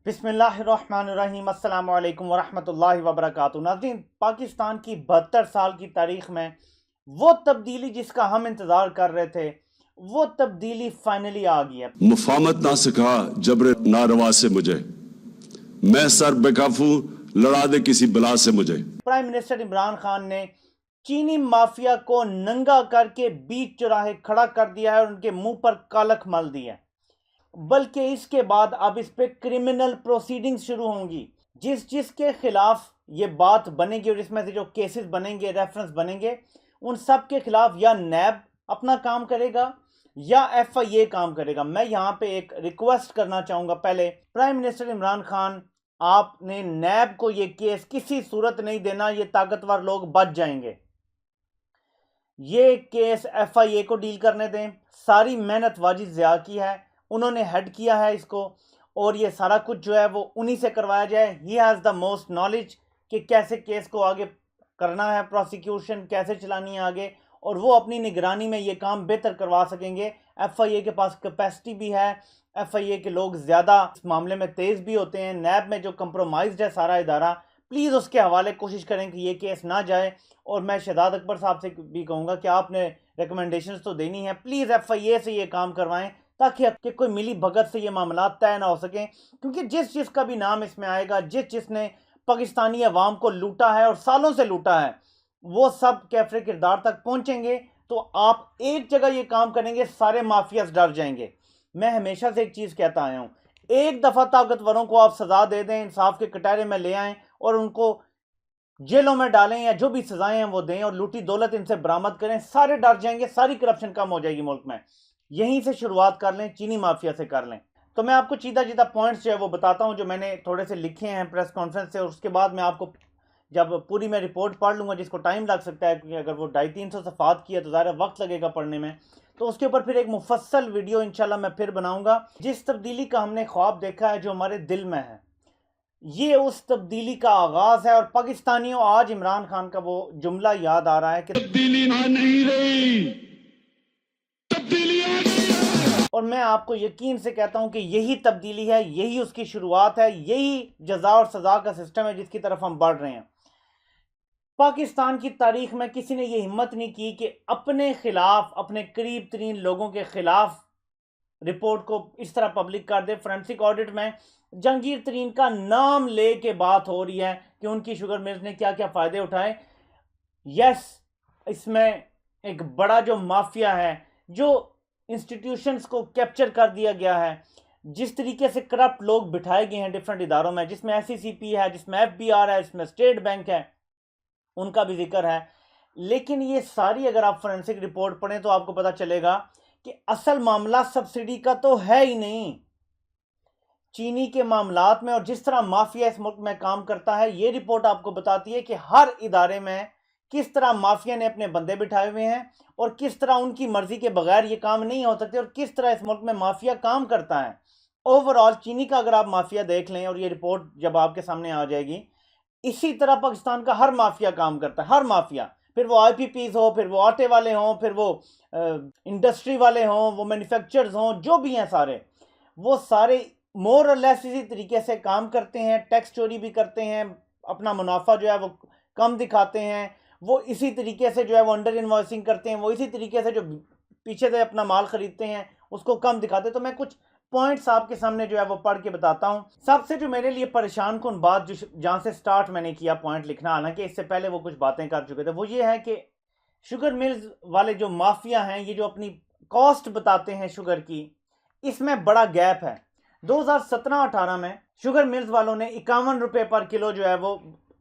बिस्मिल्लाहिर्रहमानिर्रहीम अस्सलाम वालेकुम वरहमतुल्लाहि वबरकातुहू। नाज़रीन, पाकिस्तान की 72 साल की तारीख में वो तब्दीली जिसका हम इंतज़ार कर रहे थे, वो तब्दीली फाइनली आ गई है। मुफामत ना सिखा जबरे नारवा से मुझे, मैं सर बेकाफू लड़ा दे किसी बला से मुझे। प्राइम मिनिस्टर इमरान खान ने चीनी माफिया को नंगा करके बीच चौराहे खड़ा कर दिया है और उनके मुंह पर कालख मल दी है। बल्कि इसके बाद अब इस पे क्रिमिनल प्रोसीडिंग्स शुरू होंगी। जिसके खिलाफ ये बात बनेगी और इसमें से जो केसेस बनेंगे, रेफरेंस बनेंगे, उन सब के खिलाफ या नैब अपना काम करेगा या एफआईए काम करेगा। मैं यहां पे एक रिक्वेस्ट करना चाहूंगा। पहले प्राइम मिनिस्टर इमरान खान, आपने नैब को ये केस किसी सूरत नहीं देना, ये ताकतवर लोग बच जाएंगे। ये केस एफआईए को डील करने दें। सारी मेहनत वाजिद ज़िया की है, उन्होंने हेड किया है इसको, और ये सारा कुछ जो है वो उन्हीं से करवाया जाए। He has the most knowledge कि कैसे केस को आगे करना है, प्रोसिक्यूशन कैसे चलानी है आगे, और वो अपनी निगरानी में ये काम बेहतर करवा सकेंगे। एफआईए के पास कैपेसिटी भी है, एफआईए के लोग ज़्यादा इस मामले में तेज़ भी होते हैं। नैब में जो कंप्रोमाइज्ड है सारा इदारा, प्लीज़ उसके हवाले कोशिश करें कि ये केस ना जाए। और मैं शहजाद अकबर साहब से भी कहूँगा कि आपने रिकमेंडेशंस तो देनी है, प्लीज़ एफआईए से ये काम करवाएं ताकि कोई मिली भगत से ये मामला तय ना हो सकें। क्योंकि जिसका भी नाम इसमें आएगा, जिसने पाकिस्तानी अवाम को लूटा है और सालों से लूटा है, वो सब कैफरे किरदार तक पहुंचेंगे। तो आप एक जगह ये काम करेंगे, सारे माफियाज डर जाएंगे। मैं हमेशा से एक चीज़ कहता आया हूँ, एक दफ़ा ताकतवरों को आप सज़ा दे दें, इंसाफ के कटहरे में ले आएँ और उनको जेलों में डालें या जो भी सजाएं हैं वो दें और लूटी दौलत इनसे बरामद करें, सारे डर जाएंगे, सारी करप्शन कम हो जाएगी मुल्क में। यहीं से शुरुआत कर लें, चीनी माफिया से कर लें। तो मैं आपको सीधा पॉइंट्स जो है वो बताता हूं जो मैंने थोड़े से लिखे हैं प्रेस कॉन्फ्रेंस से, और उसके बाद मैं आपको जब पूरी मैं रिपोर्ट पढ़ लूँगा, जिसको टाइम लग सकता है क्योंकि अगर वो 250-300 सफ़ात की है तो ज़्यादा वक्त लगेगा पढ़ने में, तो उसके ऊपर फिर एक मुफस्सल वीडियो इंशाल्लाह मैं फिर बनाऊँगा। जिस तब्दीली का हमने ख्वाब देखा है, जो हमारे दिल में है, ये उस तब्दीली का आगाज है। और पाकिस्तानियों, आज इमरान खान का वो जुमला याद आ रहा है कि तब्दीली ना नहीं रही, तब्दीली आ गई है। और मैं आपको यकीन से कहता हूं कि यही तब्दीली है, यही उसकी शुरुआत है, यही जजा और सजा का सिस्टम है जिसकी तरफ हम बढ़ रहे हैं। पाकिस्तान की तारीख में किसी ने ये हिम्मत नहीं की कि अपने खिलाफ, अपने करीब तरीन लोगों के खिलाफ रिपोर्ट को इस तरह पब्लिक कर दे। फोरेंसिक ऑडिट में जहांगीर तरीन का नाम ले के बात हो रही है कि उनकी शुगर मिल्स ने क्या क्या फ़ायदे उठाए। यस, इसमें एक बड़ा जो माफिया है, जो इंस्टीट्यूशंस को कैप्चर कर दिया गया है, जिस तरीके से करप्ट लोग बिठाए गए हैं डिफरेंट इदारों में, जिसमें एससीसीपी है, जिसमें एफबीआर है, जिसमें स्टेट बैंक है, उनका भी जिक्र है। लेकिन ये सारी अगर आप फोरेंसिक रिपोर्ट पढ़ें तो आपको पता चलेगा कि असल मामला सब्सिडी का तो है ही नहीं। चीनी के मामलात में और जिस तरह माफिया इस मुल्क में काम करता है, ये रिपोर्ट आपको बताती है कि हर इदारे में किस तरह माफिया ने अपने बंदे बिठाए हुए हैं और किस तरह उनकी मर्जी के बगैर ये काम नहीं हो सकते, और किस तरह इस मुल्क में माफिया काम करता है। ओवरऑल चीनी का अगर आप माफिया देख लें, और ये रिपोर्ट जब आपके सामने आ जाएगी, इसी तरह पाकिस्तान का हर माफिया काम करता है। हर माफिया, फिर वो आईपीपीज हो, फिर वो आटे वाले हों, फिर वो इंडस्ट्री वाले हों, वो मैन्युफैक्चरर्स हों, जो भी हैं सारे, वो सारे मोर और लेस इसी तरीके से काम करते हैं। टैक्स चोरी भी करते हैं, अपना मुनाफा जो है वो कम दिखाते हैं, वो इसी तरीके से जो है वो अंडर इन्वॉइसिंग करते हैं, वो इसी तरीके से जो पीछे से अपना माल खरीदते हैं उसको कम दिखाते हैं। तो मैं कुछ पॉइंट्स आपके सामने जो है वो पढ़ के बताता हूं। सबसे जो मेरे लिए परेशान कुन बात, जो जहां से स्टार्ट मैंने किया पॉइंट लिखना, हालांकि इससे पहले वो कुछ बातें कर चुके थे, वो ये है कि शुगर मिल्स वाले जो माफिया हैं, ये जो अपनी कॉस्ट बताते हैं शुगर की, इसमें बड़ा गैप है। 2017-18 में शुगर मिल्स वालों ने 51 रुपए पर किलो जो है वो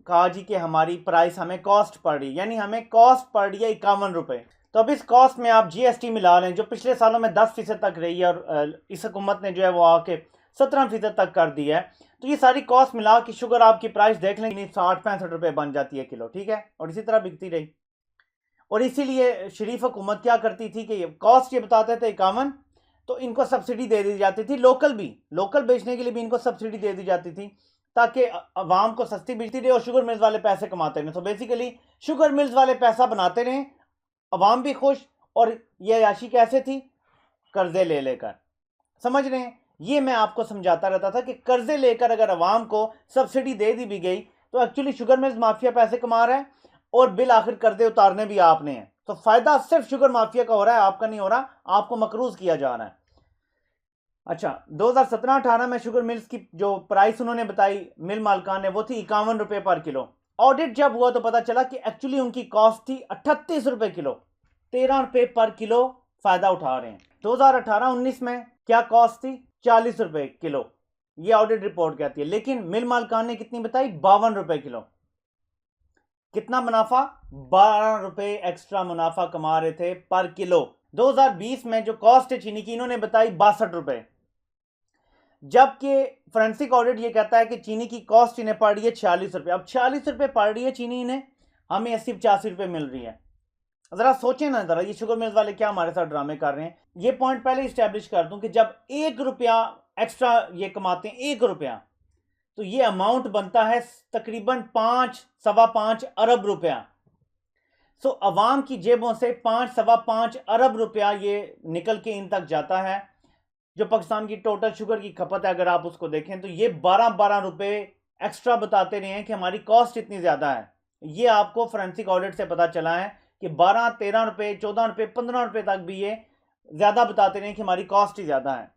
कहा जी कि हमारी प्राइस हमें कॉस्ट पड़ रही, यानी हमें कॉस्ट पड़ रही है 51 रुपए। तो अब इस कॉस्ट में आप जीएसटी मिला लें, जो पिछले सालों में 10% तक रही है, और इस हुकूमत ने जो है वो आके 17% तक कर दी है। तो ये सारी कॉस्ट मिला कि शुगर आपकी प्राइस देख लें, 60-65 रुपए बन जाती है किलो, ठीक है, और इसी तरह बिकती रही। और इसीलिए शरीफ हुकूमत क्या करती थी कि कॉस्ट ये बताते थे 51, तो इनको सब्सिडी दे दी जाती थी। लोकल बेचने के लिए भी इनको सब्सिडी दे दी जाती थी ताकि अवाम को सस्ती बिकती रहे और शुगर मिल्स वाले पैसे कमाते रहे। तो बेसिकली शुगर मिल्स वाले पैसा बनाते रहे, अवाम भी खुश, और ये अयाशी कैसे थी, कर्जे ले लेकर। समझ रहे हैं, ये मैं आपको समझाता रहता था कि कर्जे लेकर अगर अवाम को सब्सिडी दे दी भी गई तो एक्चुअली शुगर मिल्स माफिया पैसे कमा रहा है और बिल आखिर कर्जे उतारने भी आपने हैं। तो फायदा सिर्फ शुगर माफिया का हो रहा है, आपका नहीं हो रहा, आपको मकरूज किया जा रहा है। अच्छा, 2017-18 में शुगर मिल्स की जो प्राइस उन्होंने बताई मिल मालकान ने, वो थी 51 रुपए पर किलो। ऑडिट जब हुआ तो पता चला कि एक्चुअली उनकी कॉस्ट थी 38 रुपए किलो, 13 रुपए पर किलो फायदा उठा रहे हैं। 2018-19 में क्या कॉस्ट थी? 40 रुपए किलो, ये ऑडिट रिपोर्ट कहती है। लेकिन मिल मालकान ने कितनी बताई? 52 रुपए किलो। कितना मुनाफा? 12 रुपए एक्स्ट्रा मुनाफा कमा रहे थे पर किलो। 2020 में जो कॉस्ट है चीनी की, इन्होंने बताई 62 रुपए, जबकि फोरेंसिक ऑडिट ये कहता है कि चीनी की कॉस्ट इन्हें पड़ रही है 46 रुपए। अब 46 रुपए पड़ रही है चीनी इन्हें, हमें 80-85 रुपए मिल रही है। जरा सोचें ना, जरा ये शुगर मिल्स वाले क्या हमारे साथ ड्रामे कर रहे हैं। ये पॉइंट पहले स्टैब्लिश कर दूं कि जब 1 रुपया एक्स्ट्रा ये कमाते हैं, 1 रुपया, तो ये अमाउंट बनता है तकरीबन 5-5.25 अरब रुपया। सो अवाम की जेबों से 5-5.25 अरब रुपया ये निकल के इन तक जाता है। जो पाकिस्तान की टोटल शुगर की खपत है, अगर आप उसको देखें तो ये 12-12 रुपए एक्स्ट्रा बताते रहे हैं कि हमारी कॉस्ट इतनी ज्यादा है। ये आपको फोरेंसिक ऑडिट से पता चला है कि 12-13 रुपए, 14 रुपए, 15 रुपए तक भी ये ज्यादा बताते रहे कि हमारी कॉस्ट ही ज्यादा है।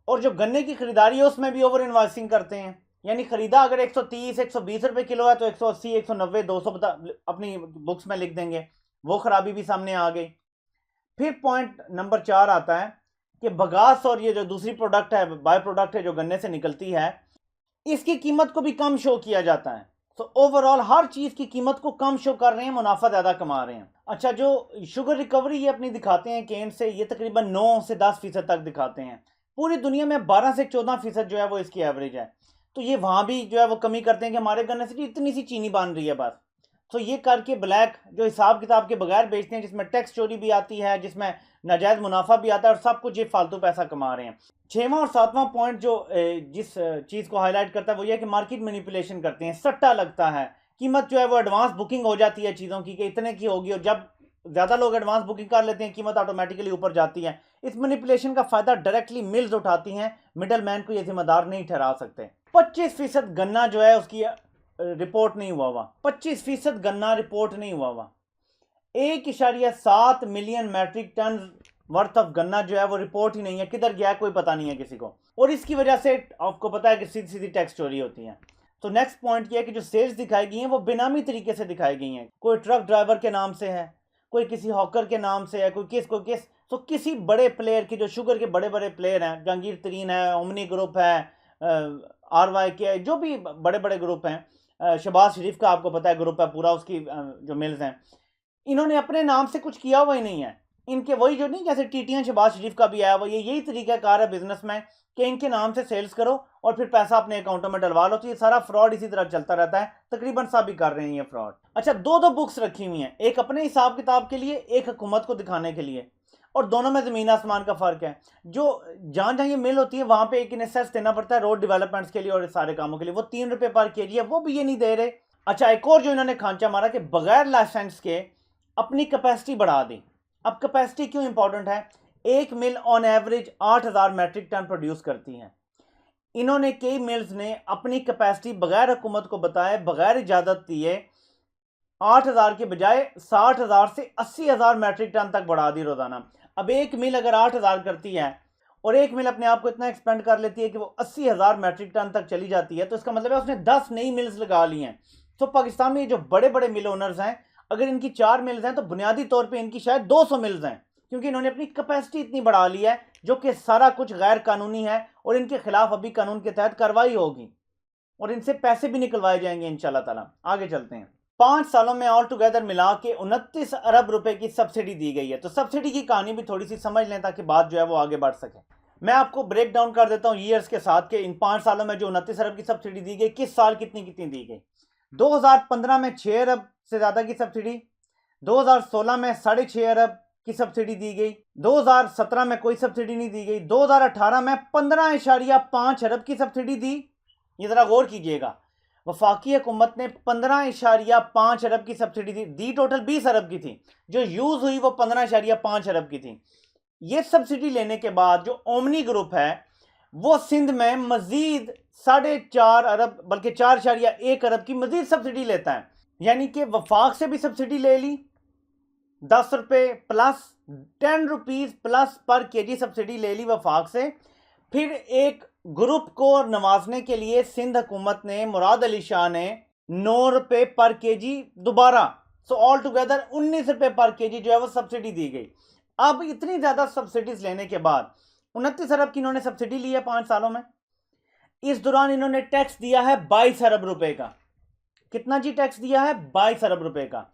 और जो गन्ने की खरीदारी है उसमें भी ओवर इन्वॉइसिंग करते हैं, यानी खरीदा अगर 130-120 रुपए किलो है तो 180, 190, 200 अपनी बुक्स में लिख देंगे। वो खराबी भी सामने आ गई। फिर पॉइंट नंबर 4 आता है कि बगास और ये जो दूसरी प्रोडक्ट है, बाय प्रोडक्ट है जो गन्ने से निकलती है, इसकी कीमत को भी कम शो किया जाता है। तो ओवरऑल हर चीज की कीमत को कम शो कर रहे हैं, मुनाफा ज्यादा कमा रहे हैं। अच्छा, जो शुगर रिकवरी ये अपनी दिखाते हैं केन से, ये तकरीबन 9 से 10% तक दिखाते हैं। पूरी दुनिया में 12 से 14% जो है वो इसकी एवरेज है। तो ये वहां भी जो है वो कमी करते हैं कि हमारे गन्ने से इतनी सी चीनी बन रही है बस। तो ये करके ब्लैक जो हिसाब किताब के बगैर बेचते हैं, जिसमें टैक्स चोरी भी आती है, जिसमें नाजायज मुनाफा भी आता है, और सब कुछ ये फालतू पैसा कमा रहे हैं। 6वां और 7वां पॉइंट जो जिस चीज को हाईलाइट करता है वो ये कि मार्केट मैनिपुलेशन करते हैं, सट्टा लगता है। कीमत जो है वो एडवांस बुकिंग हो जाती है चीजों की कि इतने की होगी, और जब ज्यादा लोग एडवांस बुकिंग कर लेते हैं कीमत ऑटोमेटिकली ऊपर जाती है। इस मैनिपुलेशन का फायदा डायरेक्टली मिल्स उठाती हैं, मिडल मैन को ये जिम्मेदार नहीं ठहरा सकते। 25% गन्ना जो है उसकी रिपोर्ट नहीं हुआ हुआ, 25% गन्ना रिपोर्ट नहीं हुआ हुआ। 1.7 million metric ton worth of गन्ना जो है वो रिपोर्ट ही नहीं है, किधर गया कोई पता नहीं है किसी को। और इसकी वजह से आपको पता है कि सीधी सीधी टैक्स चोरी होती है। तो नेक्स्ट पॉइंट ये है कि जो सेल्स दिखाई गई हैं वो बेनामी तरीके से दिखाई गई हैं। कोई ट्रक ड्राइवर के नाम से है, कोई किसी हॉकर के नाम से है, कोई किस। तो किसी बड़े प्लेयर की, जो शुगर के बड़े बड़े प्लेयर हैं, जहांगीर तरीन है, ओमनी ग्रुप है, RYK, जो भी बड़े बड़े ग्रुप हैं, शहबाज शरीफ का आपको पता है ग्रुप है पूरा, उसकी जो मिल्स हैं, इन्होंने अपने नाम से कुछ किया हुआ ही नहीं है। इनके वही जो नहीं, जैसे टीटियां शहबाज शरीफ का भी आया हुआ, यही तरीकाकार है बिजनेस में कि इनके नाम से सेल्स करो और फिर पैसा अपने अकाउंटों में डलवा लो। तो ये सारा फ्रॉड इसी तरह चलता रहता है, तकरीबन सब भी कर रहे हैं ये फ्रॉड। अच्छा, 2 बुक्स रखी हुई हैं, एक अपने हिसाब किताब के लिए, एक हुकूमत को दिखाने के लिए, और दोनों में जमीन आसमान का फर्क है। जो जहां जहां ये मिल होती है वहां पे एक इन्हें सेस देना पड़ता है रोड डेवलपमेंट्स के लिए और सारे कामों के लिए, वो 3 रुपए पर केजी है, वो भी ये नहीं दे रहे। अच्छा, एक और जो इन्होंने खांचा मारा कि बगैर लाइसेंस के अपनी कैपेसिटी बढ़ा दी। अब कैपेसिटी क्यों इंपॉर्टेंट है? एक mill on average 8000 metric ton produce करती है। इन्होंने कई मिल्स ने अपनी कैपेसिटी बगैर हुकूमत को बताए, बगैर इजाजत दिए, 8000 के बजाय 60,000 से 80,000 मैट्रिक टन तक बढ़ा दी रोजाना। अब एक मिल अगर 8000 करती है और एक मिल अपने आप को इतना एक्सपेंड कर लेती है कि वो 80,000 मैट्रिक टन तक चली जाती है, तो इसका मतलब है उसने 10 नई मिल्स लगा ली हैं। तो पाकिस्तान में जो बड़े बड़े मिल ओनर्स हैं, अगर इनकी 4 मिल्स हैं तो बुनियादी तौर पे इनकी शायद 200 मिल्स हैं, क्योंकि इन्होंने अपनी कैपेसिटी इतनी बढ़ा ली है, जो कि सारा कुछ गैर कानूनी है और इनके खिलाफ अभी कानून के तहत कार्रवाई होगी और इनसे पैसे भी निकलवाए जाएंगे इंशाल्लाह ताला। आगे चलते हैं। 5 सालों में ऑल टुगेदर मिला के 29 अरब रुपए की सब्सिडी दी गई है। तो सब्सिडी की कहानी भी थोड़ी सी समझ लें ताकि बात जो है वो आगे बढ़ सके। मैं आपको ब्रेक डाउन कर देता हूं ईयर्स के साथ के इन 5 सालों में जो 29 अरब की सब्सिडी दी गई, किस साल कितनी कितनी दी गई। 2015 में 6 अरब से ज्यादा की सब्सिडी, 2016 में 6.5 अरब की सब्सिडी दी गई, 2017 में कोई सब्सिडी नहीं दी गई, 2018 में 15.5 अरब की सब्सिडी दी। ये जरा गौर कीजिएगा, वफाकी हुकूमत ने 15.5 अरब की सब्सिडी दी, टोटल 20 अरब की थी, जो यूज हुई वो 15.5 अरब की थी। ये सब्सिडी लेने के बाद जो ओमनी ग्रुप है वो सिंध में मजीद 4.5 अरब बल्कि 4.1 अरब की मजीद सब्सिडी लेता है। यानी कि वफाक से भी सब्सिडी ले ली 10 रुपये प्लस 10 रुपीज़ प्लस पर केजी सब्सिडी ले ली वफाक से। फिर एक ग्रुप को नवाजने के लिए सिंध हुकूमत ने, मुराद अली शाह ने 9 रुपये पर केजी दोबारा, सो ऑल टुगेदर 19 रुपये पर केजी जो है वो सब्सिडी दी गई। अब इतनी ज़्यादा सब्सिडीज लेने के बाद 29 अरब की इन्होंने सब्सिडी ली है 5 सालों में। इस दौरान इन्होंने टैक्स दिया है 22 अरब रुपए का। कितना जी टैक्स दिया है? 22 अरब रुपए का।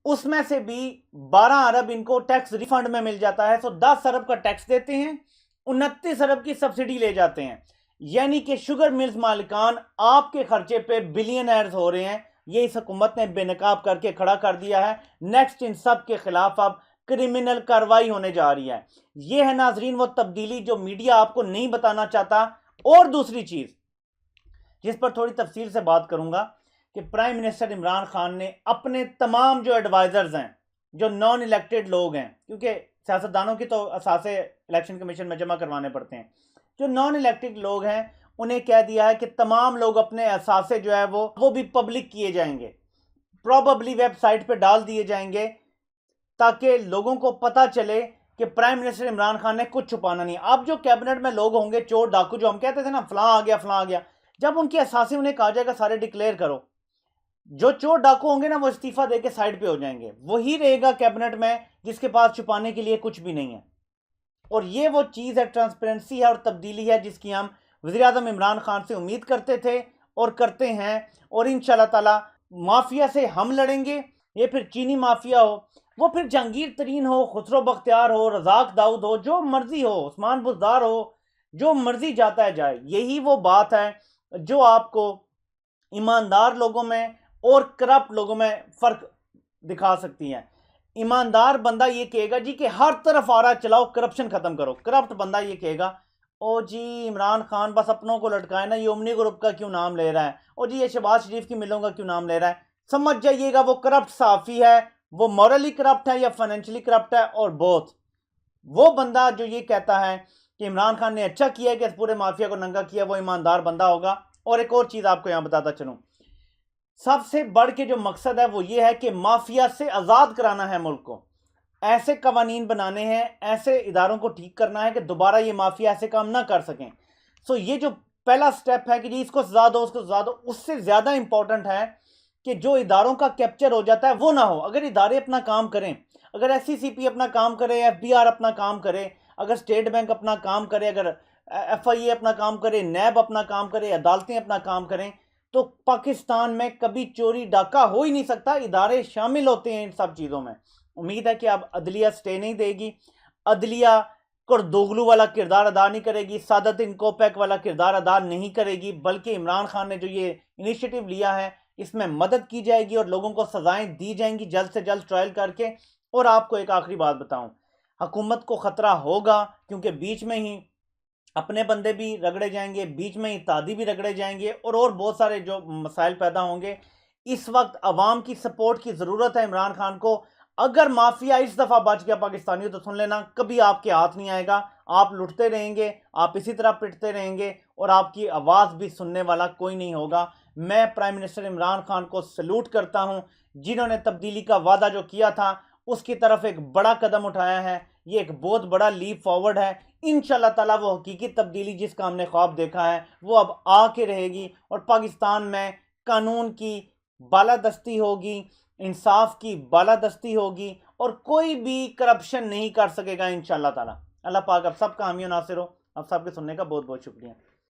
उसमें से भी 12 अरब इनको टैक्स रिफंड में मिल जाता है। सो 10 अरब का टैक्स देते हैं, 29 अरब की सब्सिडी ले जाते हैं। यानी कि शुगर मिल्स मालिकान आपके खर्चे पे बिलियनर्स हो रहे हैं। ये इस हुकूमत ने बेनकाब करके खड़ा कर दिया है। नेक्स्ट इन सब के खिलाफ अब क्रिमिनल कार्रवाई होने जा रही है। ये है नाजरीन वो तब्दीली जो मीडिया आपको नहीं बताना चाहता। और दूसरी चीज जिस पर थोड़ी तफसील से बात करूंगा कि प्राइम मिनिस्टर इमरान खान ने अपने तमाम जो एडवाइजर्स हैं, जो नॉन इलेक्टेड लोग हैं, क्योंकि सियासतदानों की तो असासे इलेक्शन कमीशन में जमा करवाने पड़ते हैं, जो नॉन इलेक्टेड लोग हैं उन्हें कह दिया है कि तमाम लोग अपने असासे जो है वो भी पब्लिक किए जाएंगे, प्रोबेबली वेबसाइट पे डाल दिए जाएंगे, ताकि लोगों को पता चले कि प्राइम मिनिस्टर इमरान खान ने कुछ छुपाना नहीं। अब जो कैबिनेट में लोग होंगे चोर डाकू, जो हम कहते थे ना फलां आ गया फलां आ गया, जब उनकी असासे उन्हें कहा जाएगा सारे डिक्लेयर करो, जो चोर डाकू होंगे ना वो इस्तीफा देके साइड पे हो जाएंगे। वही रहेगा कैबिनेट में जिसके पास छुपाने के लिए कुछ भी नहीं है। और ये वो चीज़ है, ट्रांसपेरेंसी है और तब्दीली है जिसकी हम वज़ीर आज़म इमरान खान से उम्मीद करते थे और करते हैं। और इंशाल्लाह ताला माफिया से हम लड़ेंगे। ये फिर चीनी माफिया हो, वो फिर जहांगीर तरीन हो, खुसरो बख्तियार हो, रज़ाक दाऊद हो, जो मर्जी हो, उस्मान बुज़दार हो, जो मर्जी जाता है जाए। यही वो बात है जो आपको ईमानदार लोगों में और करप्ट लोगों में फ़र्क दिखा सकती है। ईमानदार बंदा ये कहेगा जी कि हर तरफ आ रहा चलाओ, करप्शन ख़त्म करो। करप्ट बंदा ये कहेगा ओ जी इमरान खान बस अपनों को लटकाए ना, ये ओमनी ग्रुप का क्यों नाम ले रहा है, ओ जी ये शहबाज शरीफ की मिलों का क्यों नाम ले रहा है। समझ जाइएगा वो करप्ट साफ़ी है, वो मॉरली करप्ट है या फाइनेंशियली करप्ट है, और बोथ। वो बंदा जो ये कहता है कि इमरान खान ने अच्छा किया कि इस पूरे माफिया को नंगा किया, वो ईमानदार बंदा होगा। और एक और चीज़ आपको यहाँ बताता चलूँ, सबसे बढ़ के जो मकसद है वो ये है कि माफिया से आज़ाद कराना है मुल्क को। ऐसे कवानीन बनाने हैं, ऐसे इदारों को ठीक करना है कि दोबारा ये माफिया ऐसे काम ना कर सकें। सो ये जो पहला स्टेप है कि जी इसको सजा दो उसको सजा दो, उससे ज़्यादा इंपॉर्टेंट है कि जो इदारों का कैप्चर हो जाता है वो ना हो। अगर इदारे अपना काम करें, अगर SCCP अपना काम करे, FBR अपना काम करे, अगर स्टेट बैंक अपना काम करे, अगर FIA अपना काम करे, NAB अपना काम करे, अदालतें अपना काम करें, तो पाकिस्तान में कभी चोरी डाका हो ही नहीं सकता। इदारे शामिल होते हैं इन सब चीज़ों में। उम्मीद है कि अब अदलिया स्टे नहीं देगी, अदलिया करदोगलू वाला किरदार अदा नहीं करेगी, सादत कोपैक वाला किरदार अदा नहीं करेगी, बल्कि इमरान खान ने जो ये इनिशिएटिव लिया है इसमें मदद की जाएगी और लोगों को सजाएं दी जाएंगी जल्द से जल्द ट्रायल करके। और आपको एक आखिरी बात बताऊं, हुकूमत को ख़तरा होगा क्योंकि बीच में ही अपने बंदे भी रगड़े जाएंगे, बीच में ही तादी भी रगड़े जाएंगे और बहुत सारे जो मसाइल पैदा होंगे। इस वक्त अवाम की सपोर्ट की ज़रूरत है इमरान खान को। अगर माफिया इस दफ़ा बच गया पाकिस्तानियों तो सुन लेना, कभी आपके हाथ नहीं आएगा। आप लुटते रहेंगे, आप इसी तरह पिटते रहेंगे और आपकी आवाज़ भी सुनने वाला कोई नहीं होगा। मैं प्राइम मिनिस्टर इमरान खान को सल्यूट करता हूँ, जिन्होंने तब्दीली का वादा जो किया था उसकी तरफ एक बड़ा कदम उठाया है। ये एक बहुत बड़ा लीप फॉरवर्ड है। इंशाल्लाह ताला वो हकीकी तब्दीली जिसका हमने ख्वाब देखा है वो अब आके रहेगी और पाकिस्तान में कानून की बालादस्ती होगी, इंसाफ की बालादस्ती होगी और कोई भी करप्शन नहीं कर सकेगा इंशाल्लाह ताला। अल्लाह पाक आप सबका हामी नासिर हो। आप सबके सुनने का बहुत बहुत शुक्रिया।